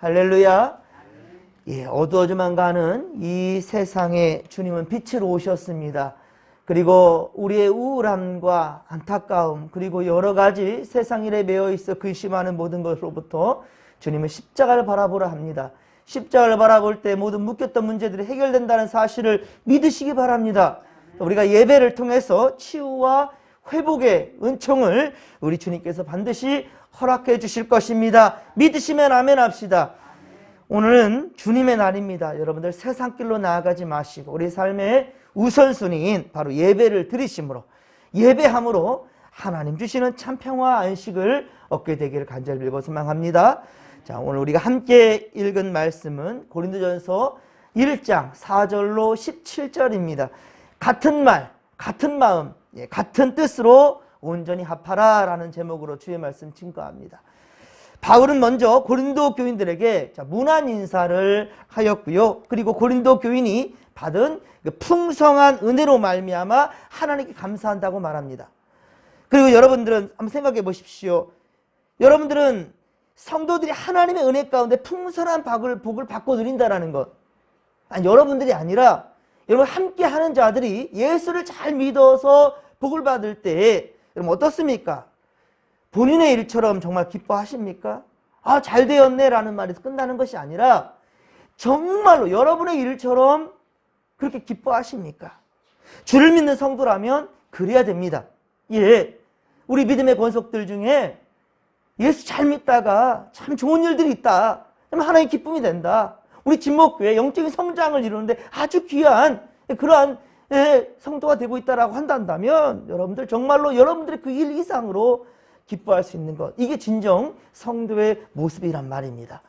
할렐루야. 예, 어두워져만 가는 이 세상에 주님은 빛으로 오셨습니다. 그리고 우리의 우울함과 안타까움, 그리고 여러 가지 세상 일에 매여 있어 근심하는 모든 것으로부터 주님은 십자가를 바라보라 합니다. 십자가를 바라볼 때 모든 묶였던 문제들이 해결된다는 사실을 믿으시기 바랍니다. 우리가 예배를 통해서 치유와 회복의 은총을 우리 주님께서 반드시 허락해 주실 것입니다. 믿으시면 아멘 합시다. 오늘은 주님의 날입니다. 여러분들 세상길로 나아가지 마시고 우리 삶의 우선순위인 바로 예배를 드리심으로, 예배함으로 하나님 주시는 참 평화 안식을 얻게 되기를 간절히 빌고 소망합니다. 자, 오늘 우리가 함께 읽은 말씀은 고린도전서 1장 4절로 17절입니다. 같은 말, 같은 마음, 같은 뜻으로 온전히 합하라 라는 제목으로 주의 말씀 증거합니다. 바울은 먼저 고린도 교인들에게 문안 인사를 하였고요. 그리고 고린도 교인이 받은 풍성한 은혜로 말미암아 하나님께 감사한다고 말합니다. 그리고 여러분들은 한번 생각해 보십시오. 여러분들은 성도들이 하나님의 은혜 가운데 풍성한 복을 받고 누린다는 것. 아니, 여러분들이 아니라 여러분 함께 하는 자들이 예수를 잘 믿어서 복을 받을 때 여러분 어떻습니까? 본인의 일처럼 정말 기뻐하십니까? 아, 잘 되었네 라는 말에서 끝나는 것이 아니라 정말로 여러분의 일처럼 그렇게 기뻐하십니까? 주를 믿는 성도라면 그래야 됩니다. 예, 우리 믿음의 권속들 중에 예수 잘 믿다가 참 좋은 일들이 있다. 하나님의 기쁨이 된다. 우리 진목교회 영적인 성장을 이루는데 아주 귀한 그러한 성도가 되고 있다라고 한다면 여러분들 정말로 여러분들의 그 일 이상으로 기뻐할 수 있는 것, 이게 진정 성도의 모습이란 말입니다.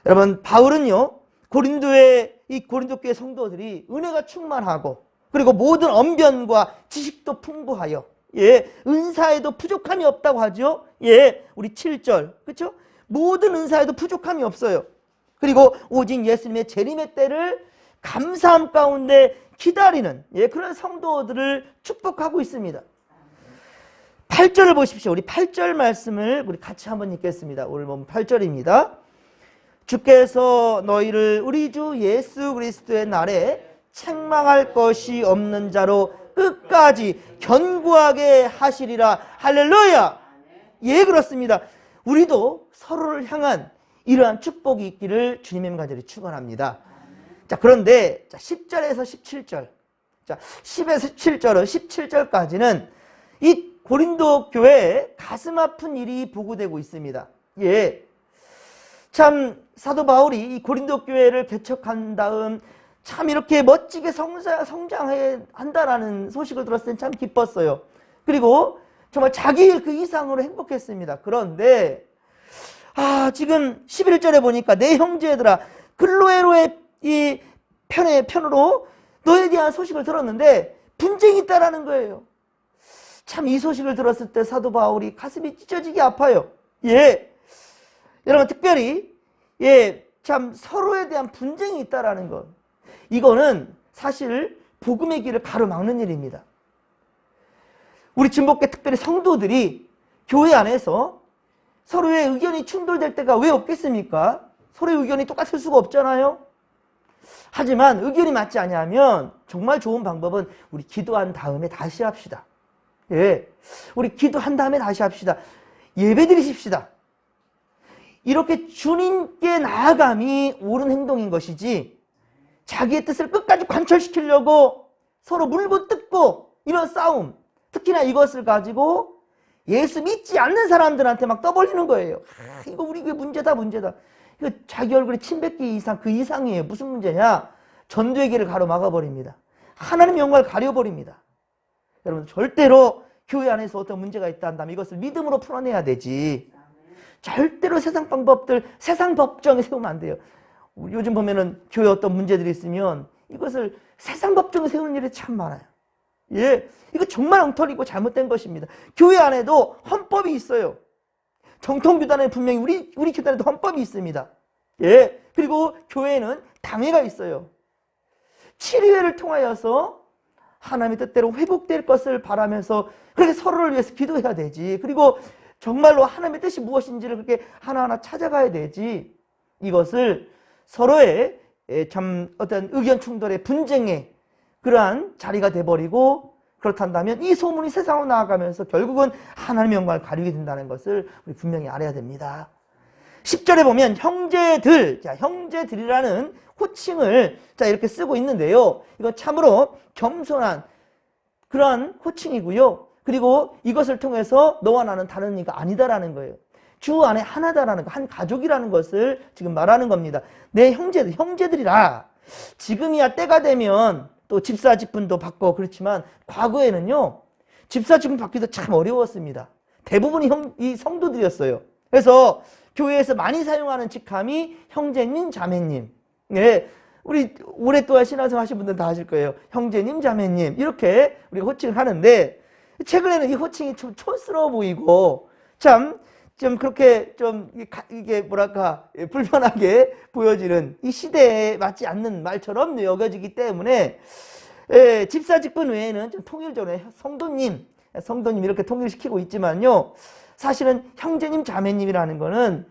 여러분, 바울은요 고린도 교회 성도들이 은혜가 충만하고 그리고 모든 언변과 지식도 풍부하여 은사에도 부족함이 없다고 하죠. 우리 7절, 그렇죠? 모든 은사에도 부족함이 없어요. 그리고 오직 예수님의 재림의 때를 감사함 가운데 기다리는 그런 성도들을 축복하고 있습니다. 8절을 보십시오. 우리 8절 말씀을 우리 같이 한번 읽겠습니다. 오늘 보면 8절입니다. 주께서 너희를 우리 주 예수 그리스도의 날에 책망할 것이 없는 자로 끝까지 견고하게 하시리라. 할렐루야. 예, 그렇습니다. 우리도 서로를 향한 이러한 축복이 있기를 주님의 간절히 축원합니다. 자, 그런데 10절에서 17절, 10에서 17절은 17절까지는 이 고린도 교회에 가슴 아픈 일이 보고되고 있습니다. 참 사도 바울이 이 고린도 교회를 개척한 다음 참 이렇게 멋지게 성장해 한다라는 소식을 들었을 땐 참 기뻤어요. 그리고 정말 자기 그 이상으로 행복했습니다. 그런데 지금 11절에 보니까 내 형제들아 글로에로의 이 편으로 너에 대한 소식을 들었는데 분쟁이 있다라는 거예요. 참 이 소식을 들었을 때 사도 바울이 가슴이 찢어지게 아파요. 여러분 특별히 참 서로에 대한 분쟁이 있다라는 것, 이거는 사실 복음의 길을 가로막는 일입니다. 우리 진복계 특별히 성도들이 교회 안에서 서로의 의견이 충돌될 때가 왜 없겠습니까? 서로의 의견이 똑같을 수가 없잖아요. 하지만 의견이 맞지 않으면 정말 좋은 방법은 우리 기도한 다음에 다시 합시다. 우리 기도한 다음에 다시 합시다. 예배 드리십시다. 이렇게 주님께 나아감이 옳은 행동인 것이지 자기의 뜻을 끝까지 관철시키려고 서로 물고 뜯고 이런 싸움, 특히나 이것을 가지고 예수 믿지 않는 사람들한테 막 떠벌리는 거예요. 이거 우리 교회 문제다. 이거 자기 얼굴에 침 뱉기 이상, 그 이상이에요. 무슨 문제냐? 전도의 길을 가로막아버립니다. 하나님 영광을 가려버립니다. 여러분 절대로 교회 안에서 어떤 문제가 있다 한다면 이것을 믿음으로 풀어내야 되지. 절대로 세상 방법들, 세상 법정에 세우면 안 돼요. 요즘 보면은 교회 어떤 문제들이 있으면 이것을 세상 법정에 세우는 일이 참 많아요. 이거 정말 엉터리고 잘못된 것입니다. 교회 안에도 헌법이 있어요. 정통교단에 분명히 우리 교단에도 헌법이 있습니다. 그리고 교회에는 당회가 있어요. 7회를 통하여서 하나님의 뜻대로 회복될 것을 바라면서 그렇게 서로를 위해서 기도해야 되지. 그리고 정말로 하나님의 뜻이 무엇인지를 그렇게 하나하나 찾아가야 되지. 이것을 서로의 참 어떤 의견 충돌의 분쟁의 그러한 자리가 돼버리고, 그렇단다면 이 소문이 세상으로 나아가면서 결국은 하나님의 영광을 가리게 된다는 것을 우리 분명히 알아야 됩니다. 10절에 보면 형제들, 자, 형제들이라는 호칭을 자 이렇게 쓰고 있는데요. 이건 참으로 겸손한 그러한 호칭이고요. 그리고 이것을 통해서 너와 나는 다른 이가 아니다라는 거예요. 주 안에 하나다라는 거, 한 가족이라는 것을 지금 말하는 겁니다. 내 형제들, 형제들이라. 지금이야 때가 되면 또 집사 직분도 받고 그렇지만 과거에는요, 집사 직분 받기도 참 어려웠습니다. 대부분이 이 성도들이었어요. 그래서 교회에서 많이 사용하는 직함이 형제님, 자매님. 네, 우리 오랫동안 신앙생활 하신 분들은 다 아실 거예요. 형제님, 자매님 이렇게 우리가 호칭을 하는데, 최근에는 이 호칭이 좀 촌스러워 보이고 좀 그렇게 좀 이게 뭐랄까 불편하게 보여지는 이 시대에 맞지 않는 말처럼 여겨지기 때문에 집사 직분 외에는 좀 통일적으로 성도님 이렇게 통일시키고 있지만요, 사실은 형제님, 자매님이라는 거는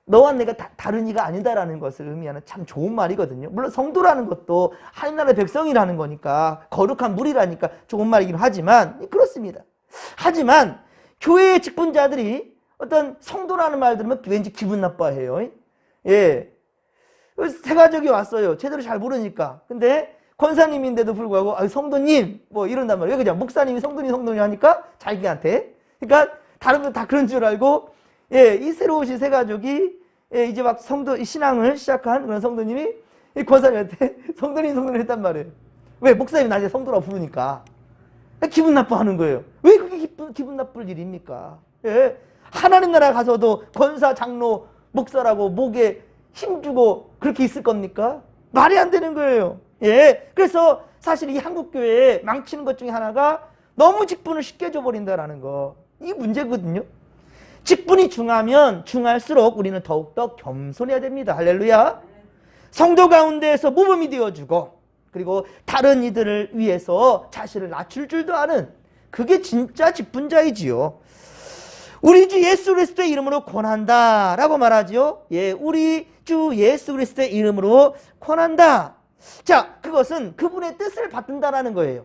너와 내가 다른 이가 아니다라는 것을 의미하는 참 좋은 말이거든요. 물론 성도라는 것도 하나님 나라의 백성이라는 거니까, 거룩한 무리라니까 좋은 말이긴 하지만, 그렇습니다. 하지만 교회의 직분자들이 어떤 성도라는 말 들으면 왠지 기분 나빠해요. 예. 세가족이 왔어요. 제대로 잘 모르니까. 근데 권사님인데도 불구하고 성도님 뭐 이런단 말이에요. 그냥 목사님이 성도님 하니까 자기한테. 그러니까 다른 분 다 그런 줄 알고, 예, 이 새로 오신 세가족이 이제 막 신앙을 시작한 그런 성도님이 이 권사님한테 성도님 했단 말이에요. 왜? 목사님이 나중에 성도라고 부르니까. 기분 나빠하는 거예요. 왜 그게 기분 나쁠 일입니까? 예. 하나님 나라 가서도 권사, 장로, 목사라고 목에 힘주고 그렇게 있을 겁니까? 말이 안 되는 거예요. 예. 그래서 사실 이 한국교회에 망치는 것 중에 하나가 너무 직분을 쉽게 줘버린다라는 거. 이 문제거든요. 직분이 중하면 중할수록 우리는 더욱더 겸손해야 됩니다. 할렐루야. 성도 가운데에서 모범이 되어주고, 그리고 다른 이들을 위해서 자신을 낮출 줄도 아는, 그게 진짜 직분자이지요. 우리 주 예수 그리스도의 이름으로 권한다 라고 말하지요. 예, 우리 주 예수 그리스도의 이름으로 권한다. 자, 그것은 그분의 뜻을 받든다라는 거예요.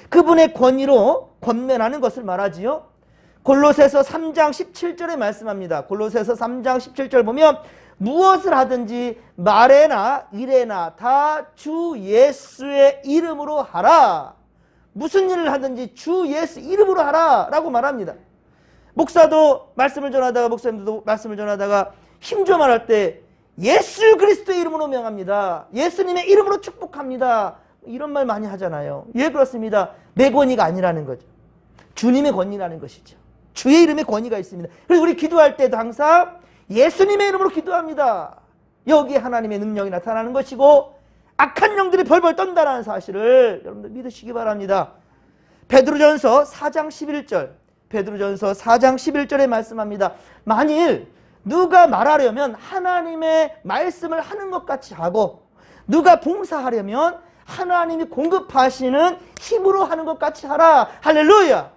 그분의 권위로 권면하는 것을 말하지요. 골로새서 3장 17절에 말씀합니다. 골로새서 3장 17절 보면 무엇을 하든지 말에나 일에나 다 주 예수의 이름으로 하라. 무슨 일을 하든지 주 예수 이름으로 하라 라고 말합니다. 목사도 말씀을 전하다가, 목사님도 말씀을 전하다가 힘줘 말할 때 예수 그리스도의 이름으로 명합니다. 예수님의 이름으로 축복합니다. 이런 말 많이 하잖아요. 예, 그렇습니다. 내 권위가 아니라는 거죠. 주님의 권위라는 것이죠. 주의 이름의 권위가 있습니다. 그래서 우리 기도할 때도 항상 예수님의 이름으로 기도합니다. 여기에 하나님의 능력이 나타나는 것이고 악한 영들이 벌벌 떤다는 사실을 여러분들 믿으시기 바랍니다. 베드로전서 4장 11절, 베드로전서 4장 11절에 말씀합니다. 만일 누가 말하려면 하나님의 말씀을 하는 것 같이 하고, 누가 봉사하려면 하나님이 공급하시는 힘으로 하는 것 같이 하라. 할렐루야.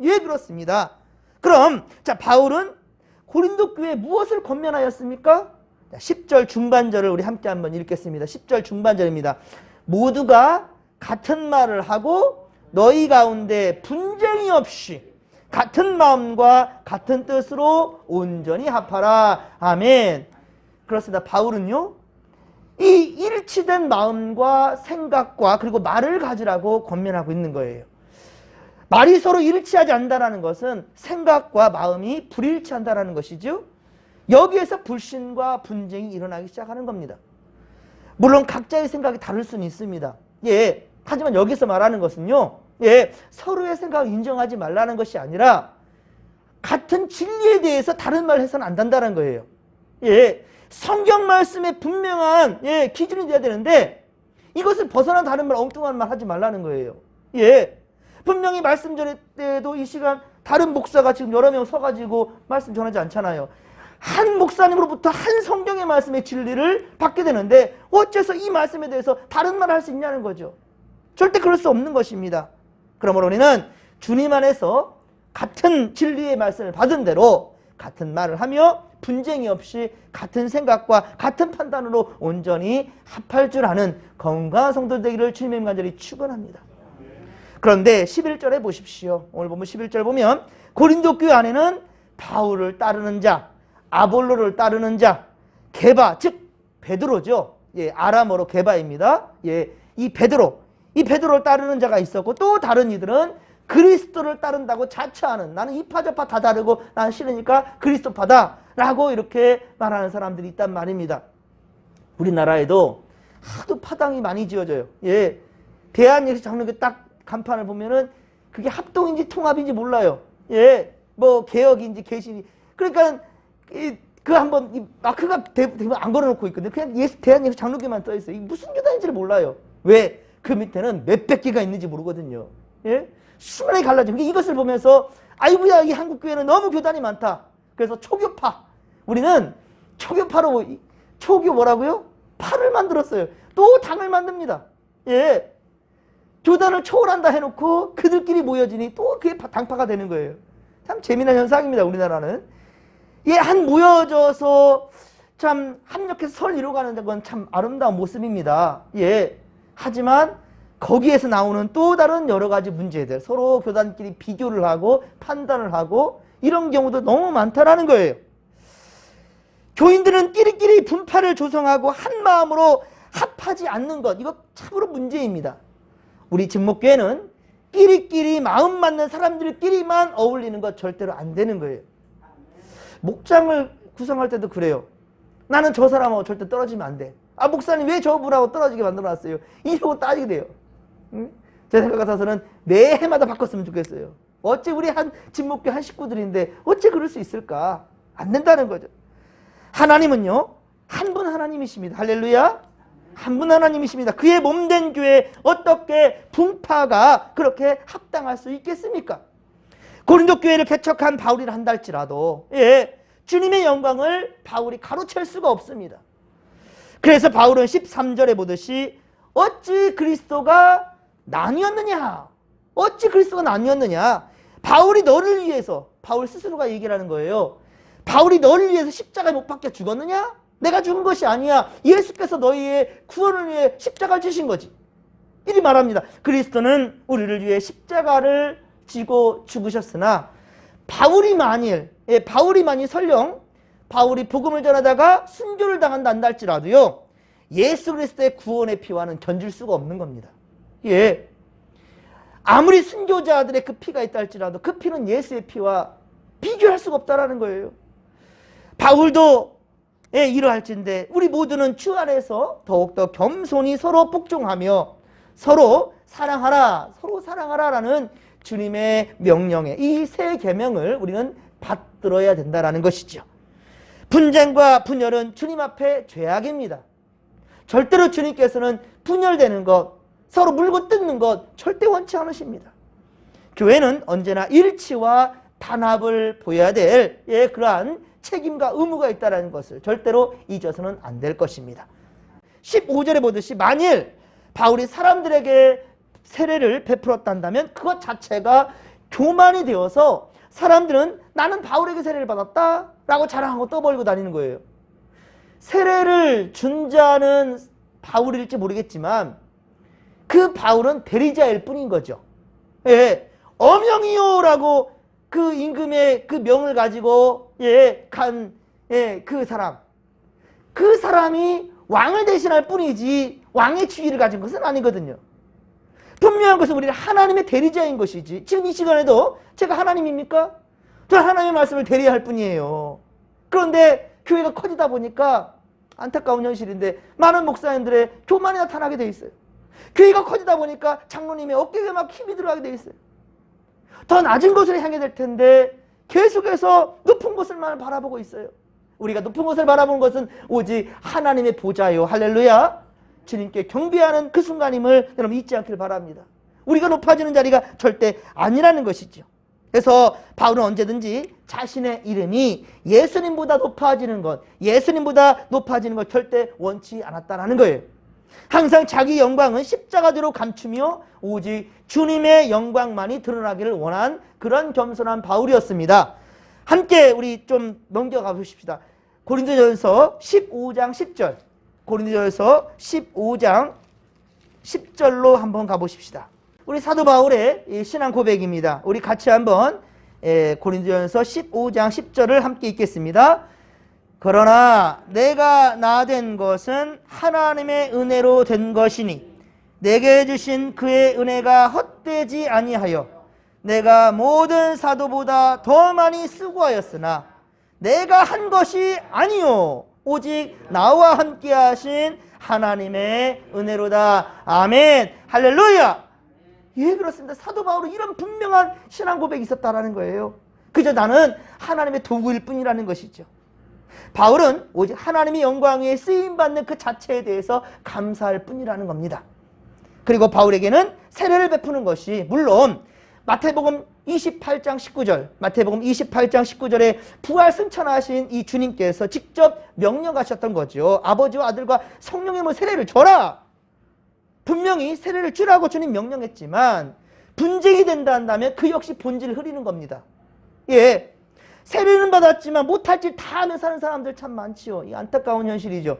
예, 그렇습니다. 그럼 자, 바울은 고린도 교회에 무엇을 권면하였습니까? 10절 중반절을 우리 함께 한번 읽겠습니다. 10절 중반절입니다. 모두가 같은 말을 하고 너희 가운데 분쟁이 없이 같은 마음과 같은 뜻으로 온전히 합하라. 아멘. 그렇습니다. 바울은요, 이 일치된 마음과 생각과 그리고 말을 가지라고 권면하고 있는 거예요. 말이 서로 일치하지 않는다는 것은 생각과 마음이 불일치한다는 것이죠. 여기에서 불신과 분쟁이 일어나기 시작하는 겁니다. 물론 각자의 생각이 다를 수는 있습니다. 예, 하지만 여기서 말하는 것은요, 예, 서로의 생각을 인정하지 말라는 것이 아니라 같은 진리에 대해서 다른 말을 해서는 안 된다는 거예요. 예, 성경 말씀에 분명한 기준이 돼야 되는데 이것을 벗어난 다른 말, 엉뚱한 말 하지 말라는 거예요. 예, 분명히 말씀 전할 때도 이 시간 다른 목사가 지금 여러 명 서가지고 말씀 전하지 않잖아요. 한 목사님으로부터 한 성경의 말씀의 진리를 받게 되는데 어째서 이 말씀에 대해서 다른 말을 할 수 있냐는 거죠. 절대 그럴 수 없는 것입니다. 그러므로 우리는 주님 안에서 같은 진리의 말씀을 받은 대로 같은 말을 하며 분쟁이 없이 같은 생각과 같은 판단으로 온전히 합할 줄 아는 건강한 성도 되기를 주님의 간절히 축원합니다. 그런데 11절에 보십시오. 오늘 보면 11절 보면 고린도 교회 안에는 바울을 따르는 자, 아볼로를 따르는 자, 게바, 즉 베드로죠. 예, 아람어로 게바입니다. 예, 이 베드로를 따르는 자가 있었고, 또 다른 이들은 그리스도를 따른다고 자처하는, 나는 이파 저파 다 다르고 나는 싫으니까 그리스도파다 라고 이렇게 말하는 사람들이 있단 말입니다. 우리나라에도 하도 파당이 많이 지어져요. 예, 대한예수 장로교 딱 간판을 보면은 그게 합동인지 통합인지 몰라요. 예, 뭐 개혁인지 개신이. 그러니까 그 한번 마크가 대부분 안 걸어놓고 있거든요. 그냥 대한예수 장로교만 써 있어요. 이게 무슨 교단인지를 몰라요. 왜? 그 밑에는 몇백 개가 있는지 모르거든요. 예, 수많이 갈라지고 이것을 보면서 아이고야, 이 한국 교회는 너무 교단이 많다. 그래서 초교파. 우리는 초교파로 초교 뭐라고요? 파를 만들었어요. 또 당을 만듭니다. 예. 교단을 초월한다 해놓고 그들끼리 모여지니 또 그게 당파가 되는 거예요. 참 재미난 현상입니다, 우리나라는. 예, 한 모여져서 참 합력해서 설 이루어가는 건 참 아름다운 모습입니다. 예. 하지만 거기에서 나오는 또 다른 여러 가지 문제들, 서로 교단끼리 비교를 하고 판단을 하고 이런 경우도 너무 많다라는 거예요. 교인들은 끼리끼리 분파를 조성하고 한 마음으로 합하지 않는 것, 이거 참으로 문제입니다. 우리 진목교회는 끼리끼리 마음 맞는 사람들끼리만 어울리는 것 절대로 안 되는 거예요. 목장을 구성할 때도 그래요. 나는 저 사람하고 절대 떨어지면 안 돼. 아, 목사님 왜 저 분하고 떨어지게 만들어놨어요? 이러고 따지게 돼요. 응? 제 생각 같아서는 매 해마다 바꿨으면 좋겠어요. 어째 우리 한 진목교회 한 식구들인데 어째 그럴 수 있을까? 안 된다는 거죠. 하나님은요, 한 분 하나님이십니다. 할렐루야. 한 분 하나님이십니다. 그의 몸된 교회에 어떻게 분파가 그렇게 합당할 수 있겠습니까? 고린도 교회를 개척한 바울이라 한다 할지라도, 예, 주님의 영광을 바울이 가로챌 수가 없습니다. 그래서 바울은 13절에 보듯이 어찌 그리스도가 나뉘었느냐? 어찌 그리스도가 나뉘었느냐? 바울이 너를 위해서, 바울 스스로가 얘기를 하는 거예요. 바울이 너를 위해서 십자가에 못 박혀 죽었느냐? 내가 죽은 것이 아니야. 예수께서 너희의 구원을 위해 십자가를 지신 거지. 이리 말합니다. 그리스도는 우리를 위해 십자가를 지고 죽으셨으나 바울이 만일 설령 바울이 복음을 전하다가 순교를 당한다 한다 할지라도요, 예수 그리스도의 구원의 피와는 견줄 수가 없는 겁니다. 예, 아무리 순교자들의 그 피가 있다 할지라도 그 피는 예수의 피와 비교할 수가 없다라는 거예요. 바울도 이러할진대 우리 모두는 주 안에서 더욱더 겸손히 서로 복종하며 서로 사랑하라라는 주님의 명령에 이 세 계명을 우리는 받들어야 된다라는 것이죠. 분쟁과 분열은 주님 앞에 죄악입니다. 절대로 주님께서는 분열되는 것, 서로 물고 뜯는 것 절대 원치 않으십니다. 교회는 언제나 일치와 단합을 보여야 될 그러한 책임과 의무가 있다는 것을 절대로 잊어서는 안 될 것입니다. 15절에 보듯이 만일 바울이 사람들에게 세례를 베풀었단다면 그것 자체가 교만이 되어서 사람들은 나는 바울에게 세례를 받았다 라고 자랑하고 떠벌리고 다니는 거예요. 세례를 준 자는 바울일지 모르겠지만 그 바울은 대리자일 뿐인 거죠. 예, 어명이요 라고 그 임금의 그 명을 가지고 간 그 사람이 왕을 대신할 뿐이지 왕의 지위를 가진 것은 아니거든요. 분명한 것은 우리는 하나님의 대리자인 것이지, 지금 이 시간에도 제가 하나님입니까? 저는 하나님의 말씀을 대리할 뿐이에요. 그런데 교회가 커지다 보니까 안타까운 현실인데 많은 목사님들의 교만이 나타나게 돼 있어요. 교회가 커지다 보니까 장로님의 어깨에 막 힘이 들어가게 돼 있어요. 더 낮은 곳을 향해 될 텐데 계속해서 높은 곳을만 바라보고 있어요. 우리가 높은 곳을 바라보는 것은 오직 하나님의 보좌요. 할렐루야. 주님께 경배하는 그 순간임을 여러분 잊지 않기를 바랍니다. 우리가 높아지는 자리가 절대 아니라는 것이죠. 그래서 바울은 언제든지 자신의 이름이 예수님보다 높아지는 것 절대 원치 않았다는 거예요. 항상 자기 영광은 십자가대로 감추며 오직 주님의 영광만이 드러나기를 원한 그런 겸손한 바울이었습니다. 함께 우리 좀 넘겨가 보십시다. 고린도전서 15장 10절. 고린도전서 15장 10절로 한번 가보십시다. 우리 사도 바울의 신앙 고백입니다. 우리 같이 한번 고린도전서 15장 10절을 함께 읽겠습니다. 그러나 내가 나된 것은 하나님의 은혜로 된 것이니 내게 주신 그의 은혜가 헛되지 아니하여 내가 모든 사도보다 더 많이 수고하였으나 내가 한 것이 아니요 오직 나와 함께 하신 하나님의 은혜로다. 아멘. 할렐루야. 예, 그렇습니다. 사도 바울은 이런 분명한 신앙 고백이 있었다라는 거예요. 그저 나는 하나님의 도구일 뿐이라는 것이죠. 바울은 오직 하나님의 영광 위에 쓰임받는 그 자체에 대해서 감사할 뿐이라는 겁니다. 그리고 바울에게는 세례를 베푸는 것이 물론 마태복음 28장 19절, 마태복음 28장 19절에 부활 승천하신 이 주님께서 직접 명령하셨던 거죠. 아버지와 아들과 성령의 세례를 줘라. 분명히 세례를 주라고 주님 명령했지만 분쟁이 된다 한다면 그 역시 본질을 흐리는 겁니다. 예, 세례는 받았지만 못할 짓 다 하며 사는 사람들 참 많지요. 이 안타까운 현실이죠.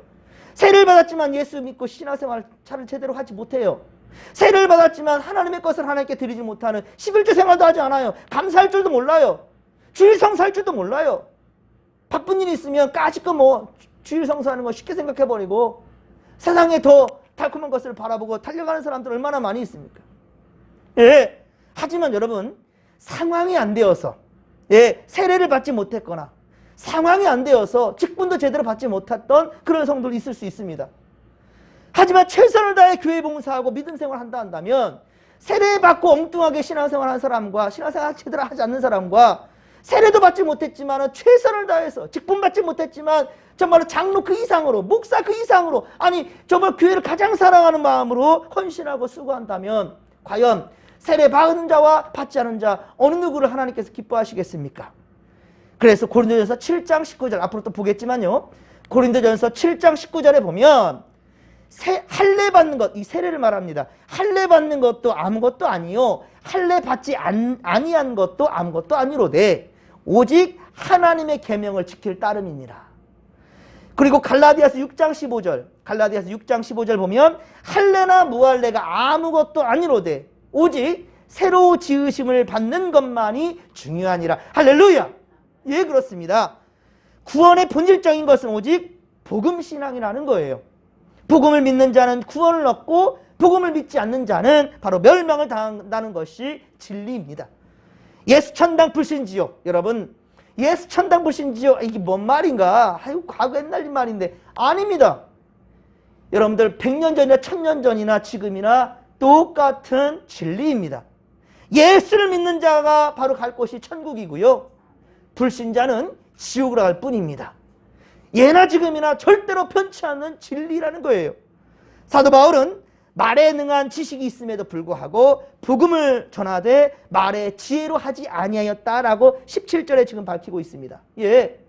세례를 받았지만 예수 믿고 신앙생활 잘 제대로 하지 못해요. 세례를 받았지만 하나님의 것을 하나님께 드리지 못하는 11조 생활도 하지 않아요. 감사할 줄도 몰라요. 주일 성사할 줄도 몰라요. 바쁜 일이 있으면 까짓거 주일 성사하는 거 쉽게 생각해버리고 세상에 더 달콤한 것을 바라보고 달려가는 사람들 얼마나 많이 있습니까? 예. 하지만 여러분, 상황이 안 되어서, 예, 세례를 받지 못했거나 상황이 안 되어서 직분도 제대로 받지 못했던 그런 성도도 있을 수 있습니다. 하지만 최선을 다해 교회 봉사하고 믿음 생활을 한다 한다면 세례 받고 엉뚱하게 신앙생활 하는 사람과 신앙생활 제대로 하지 않는 사람과 세례도 받지 못했지만 최선을 다해서 직분 받지 못했지만 정말로 장로 그 이상으로 목사 그 이상으로 아니 정말 교회를 가장 사랑하는 마음으로 헌신하고 수고한다면 과연 세례 받은 자와 받지 않은 자 어느 누구를 하나님께서 기뻐하시겠습니까? 그래서 고린도전서 7장 19절 앞으로 또 보겠지만요. 고린도전서 7장 19절에 보면 할례 받는 것, 이 세례를 말합니다. 할례 받는 것도 아무것도 아니요 할례 받지 아니한 것도 아무것도 아니로되 오직 하나님의 계명을 지킬 따름이니라. 그리고 갈라디아서 6장 15절, 갈라디아서 6장 15절 보면 할례나 무할례가 아무것도 아니로되 오직 새로 지으심을 받는 것만이 중요하니라. 할렐루야. 예, 그렇습니다. 구원의 본질적인 것은 오직 복음신앙이라는 거예요. 복음을 믿는 자는 구원을 얻고 복음을 믿지 않는 자는 바로 멸망을 당한다는 것이 진리입니다. 예수 천당 불신지요. 여러분, 예수 천당 불신지요. 이게 뭔 말인가? 아이고, 과거 옛날 말인데 아닙니다. 여러분들 100년 전이나 1000년 전이나 지금이나 똑같은 진리입니다. 예수를 믿는 자가 바로 갈 곳이 천국이고요. 불신자는 지옥으로 갈 뿐입니다. 예나 지금이나 절대로 편치 않는 진리라는 거예요. 사도 바울은 말에 능한 지식이 있음에도 불구하고 복음을 전하되 말에 지혜로 하지 아니하였다라고 17절에 지금 밝히고 있습니다. 예,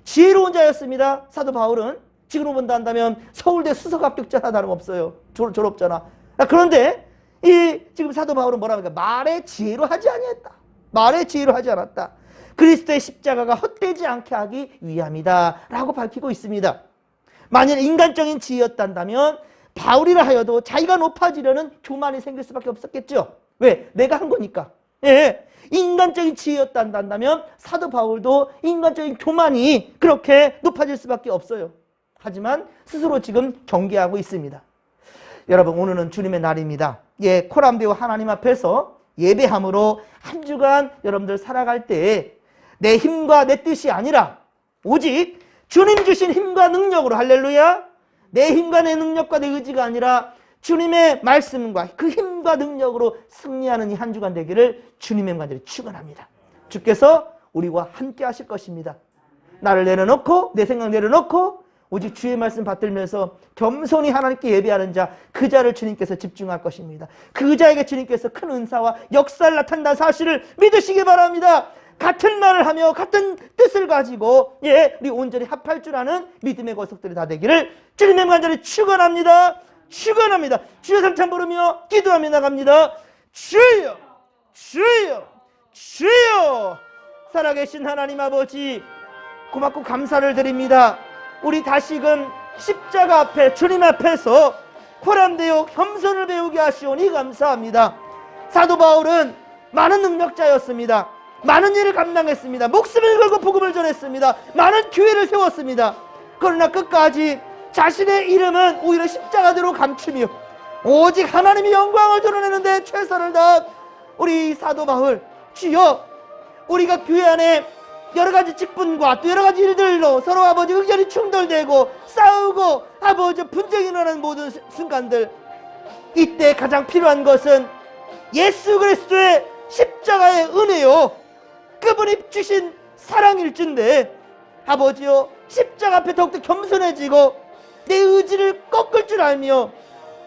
지혜로운 자였습니다. 사도 바울은 지금으로 본다 한다면 서울대 수석 합격자나 다름없어요. 졸업자나. 그런데 지금 사도 바울은 뭐라 합니까? 말에 지혜로 하지 아니했다. 말에 지혜로 하지 않았다. 그리스도의 십자가가 헛되지 않게 하기 위함이다 라고 밝히고 있습니다. 만일 인간적인 지혜였단다면 바울이라 하여도 자기가 높아지려는 교만이 생길 수밖에 없었겠죠. 왜? 내가 한 거니까. 예. 인간적인 지혜였단다면 사도 바울도 인간적인 교만이 그렇게 높아질 수밖에 없어요. 하지만 스스로 지금 경계하고 있습니다. 여러분, 오늘은 주님의 날입니다. 예, 코람데오 하나님 앞에서 예배함으로 한 주간 여러분들 살아갈 때에 내 힘과 내 뜻이 아니라 오직 주님 주신 힘과 능력으로, 할렐루야, 내 힘과 내 능력과 내 의지가 아니라 주님의 말씀과 그 힘과 능력으로 승리하는 이 한 주간 되기를 주님의 간절히 축원합니다. 주께서 우리와 함께 하실 것입니다. 나를 내려놓고 내 생각 내려놓고 오직 주의 말씀 받들면서 겸손히 하나님께 예배하는 자, 그 자를 주님께서 집중할 것입니다. 그 자에게 주님께서 큰 은사와 역사를 나타낸다는 사실을 믿으시기 바랍니다. 같은 말을 하며 같은 뜻을 가지고 우리 온전히 합할 줄 아는 믿음의 거석들이 다 되기를 주님의 간절히 축원합니다. 축원합니다. 주여 삼참 부르며 기도하며 나갑니다. 주여, 주여, 주여. 살아계신 하나님 아버지, 고맙고 감사를 드립니다. 우리 다시금 십자가 앞에 주님 앞에서 호람되어 겸손을 배우게 하시오니 감사합니다. 사도 바울은 많은 능력자였습니다. 많은 일을 감당했습니다. 목숨을 걸고 복음을 전했습니다. 많은 교회를 세웠습니다. 그러나 끝까지 자신의 이름은 오히려 십자가대로 감추며 오직 하나님의 영광을 드러내는데 최선을 다한 우리 사도 바울, 주여, 우리가 교회 안에 여러가지 직분과 또 여러가지 일들로 서로 아버지 의견이 충돌되고 싸우고 아버지 분쟁이 일어나는 모든 순간들, 이때 가장 필요한 것은 예수 그리스도의 십자가의 은혜요, 그분이 주신 사랑일진데, 아버지요, 십자가 앞에 더욱더 겸손해지고 내 의지를 꺾을 줄 알며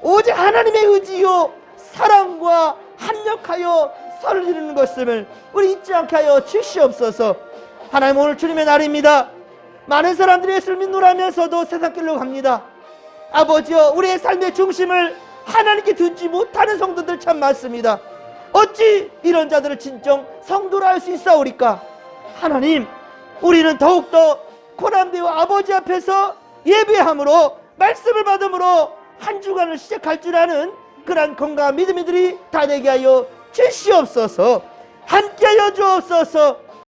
오직 하나님의 의지요 사랑과 합력하여 선을 이루는 것을 우리 잊지 않게 하여 주시옵소서. 하나님, 오늘 주님의 날입니다. 많은 사람들이 예수를 믿노라면서도 세상길로 갑니다. 아버지여, 우리의 삶의 중심을 하나님께 두지 못하는 성도들 참 많습니다. 어찌 이런 자들을 진정 성도라 할 수 있사오리까? 하나님, 우리는 더욱더 고난되어 아버지 앞에서 예배함으로 말씀을 받음으로 한 주간을 시작할 줄 아는 그러한 건강한 믿음이들이 다 되게 하여 주시옵소서. 함께하여 주옵소서.